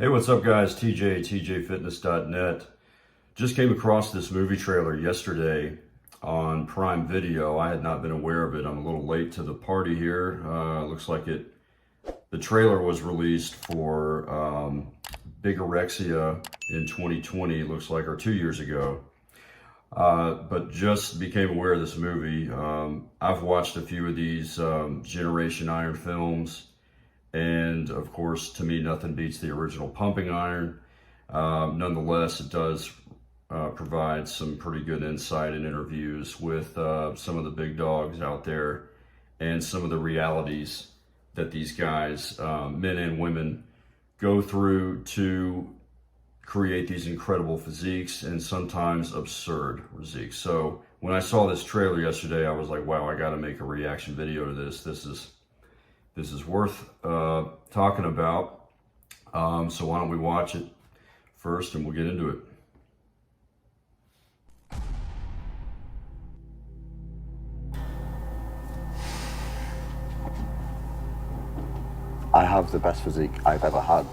Hey, what's up guys? TJFitness.net. Just came across this movie trailer yesterday on Prime Video. I had not been aware of it. I'm a little late to the party here. Looks like the trailer was released for Bigorexia in 2020, looks like, or 2 years ago. But just became aware of this movie. I've watched a few of these Generation Iron films. And of course, to me, nothing beats the original Pumping Iron. Nonetheless, it does provide some pretty good insight and interviews with some of the big dogs out there and some of the realities that these guys, men and women, go through to create these incredible physiques and sometimes absurd physiques. So when I saw this trailer yesterday, I was like, wow, I got to make a reaction video to this. This is worth talking about. So why don't we watch it first and we'll get into it. I have the best physique I've ever had.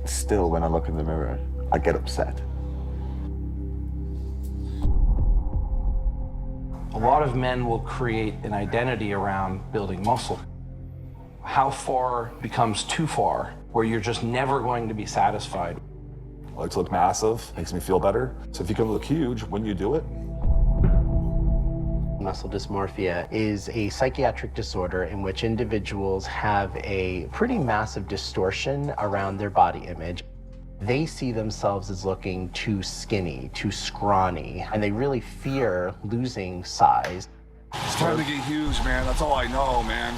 Still, when I look in the mirror, I get upset. A lot of men will create an identity around building muscle. How far becomes too far, where you're just never going to be satisfied? I like to look massive, makes me feel better. So if you can look huge when you do it. Muscle dysmorphia is a psychiatric disorder in which individuals have a pretty massive distortion around their body image. They see themselves as looking too skinny, too scrawny, and they really fear losing size. It's time to get huge, man. That's all I know, man.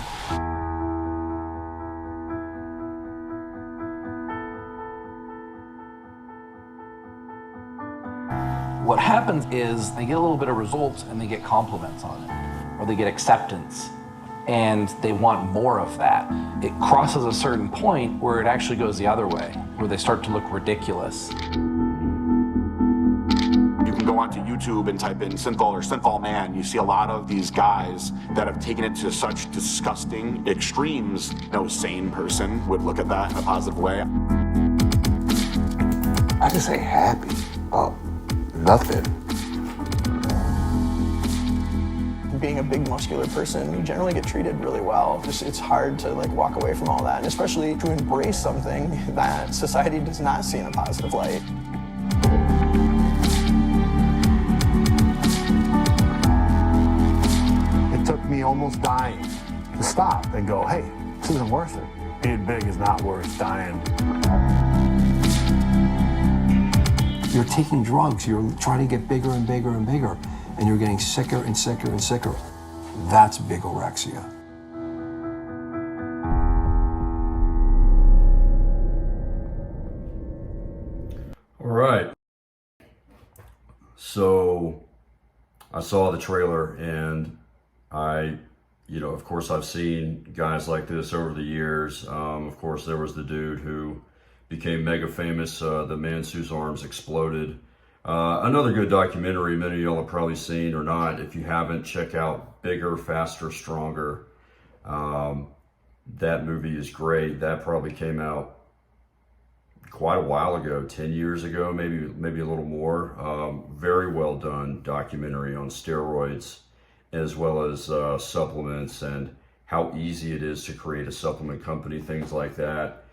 What happens is they get a little bit of results and they get compliments on it, or they get acceptance, and they want more of that. It crosses a certain point where it actually goes the other way, where they start to look ridiculous. You can go onto YouTube and type in synthol or synthol man. You see a lot of these guys that have taken it to such disgusting extremes. No sane person would look at that in a positive way. I just say happy. Oh, nothing. Being a big muscular person, you generally get treated really well. It's hard to walk away from all that, and especially to embrace something that society does not see in a positive light. It took me almost dying to stop and go, hey, this isn't worth it. Being big is not worth dying. You're taking drugs, you're trying to get bigger and bigger and bigger, and you're getting sicker and sicker and sicker. That's bigorexia. All right. So I saw the trailer and of course I've seen guys like this over the years. Of course, there was the dude who became mega famous, the man whose arms exploded. Another good documentary many of y'all have probably seen or not. If you haven't, check out Bigger, Faster, Stronger. That movie is great. That probably came out quite a while ago, 10 years ago, maybe a little more. Very well done documentary on steroids, as well as supplements and how easy it is to create a supplement company, things like that.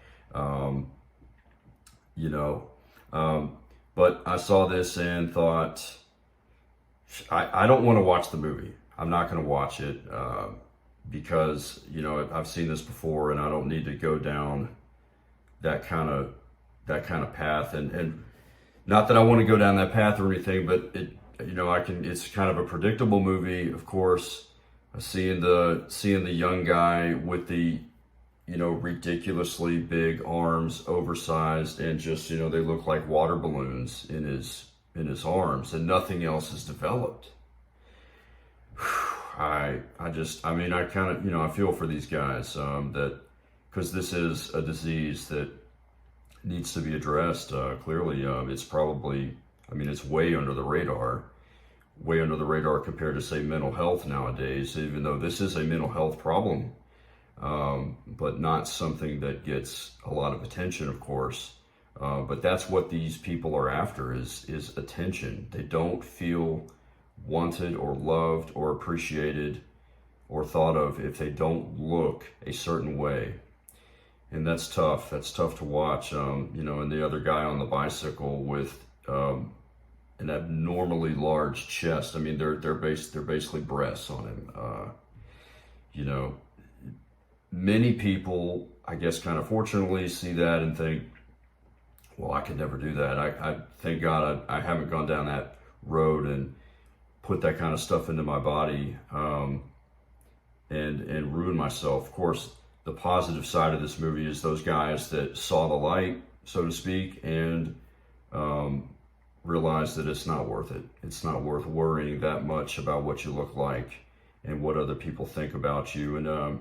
But I saw this and thought, I don't want to watch the movie. I'm not going to watch it because, I've seen this before and I don't need to go down that kind of path. And not that I want to go down that path or anything, but it's kind of a predictable movie. Of course, seeing the young guy with the, ridiculously big arms, oversized, and just, they look like water balloons in his arms, and nothing else is developed. I feel for these guys, because this is a disease that needs to be addressed. Clearly, it's probably, it's way under the radar compared to, say, mental health nowadays, even though this is a mental health problem but not something that gets a lot of attention, of course. But that's what these people are after, is attention. They don't feel wanted or loved or appreciated or thought of if they don't look a certain way. And that's tough. That's tough to watch. You know, and the other guy on the bicycle with an abnormally large chest. I mean, they're basically breasts on him. You know, many people, I guess, kind of fortunately see that and think, well, I could never do that. I thank God I haven't gone down that road and put that kind of stuff into my body and ruin myself. Of course, the positive side of this movie is those guys that saw the light, so to speak, and realized that it's not worth it. It's not worth worrying that much about what you look like and what other people think about you. And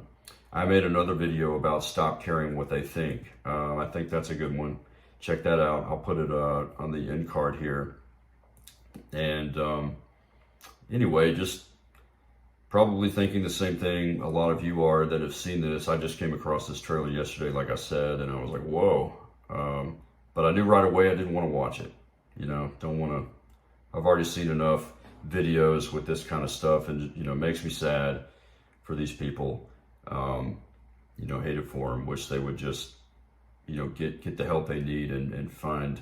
I made another video about stop caring what they think. I think that's a good one. Check that out. I'll put it on the end card here. And anyway, just probably thinking the same thing a lot of you are that have seen this. I just came across this trailer yesterday, like I said, and I was like, whoa. But I knew right away I didn't want to watch it. You know, don't want to. I've already seen enough videos with this kind of stuff, and, you know, it makes me sad for these people. You know, hate it for them. Wish they would just, you know, get the help they need and find,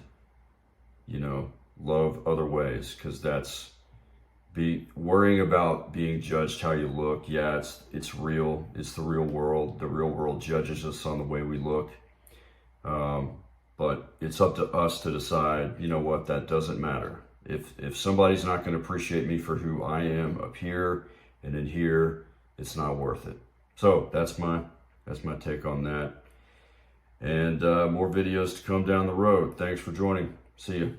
you know, love other ways, because that's worrying about being judged how you look. Yeah, it's real. It's the real world. The real world judges us on the way we look. But it's up to us to decide, you know what, that doesn't matter. If somebody's not going to appreciate me for who I am up here and in here, it's not worth it. So that's my take on that. And more videos to come down the road. Thanks for joining. See you.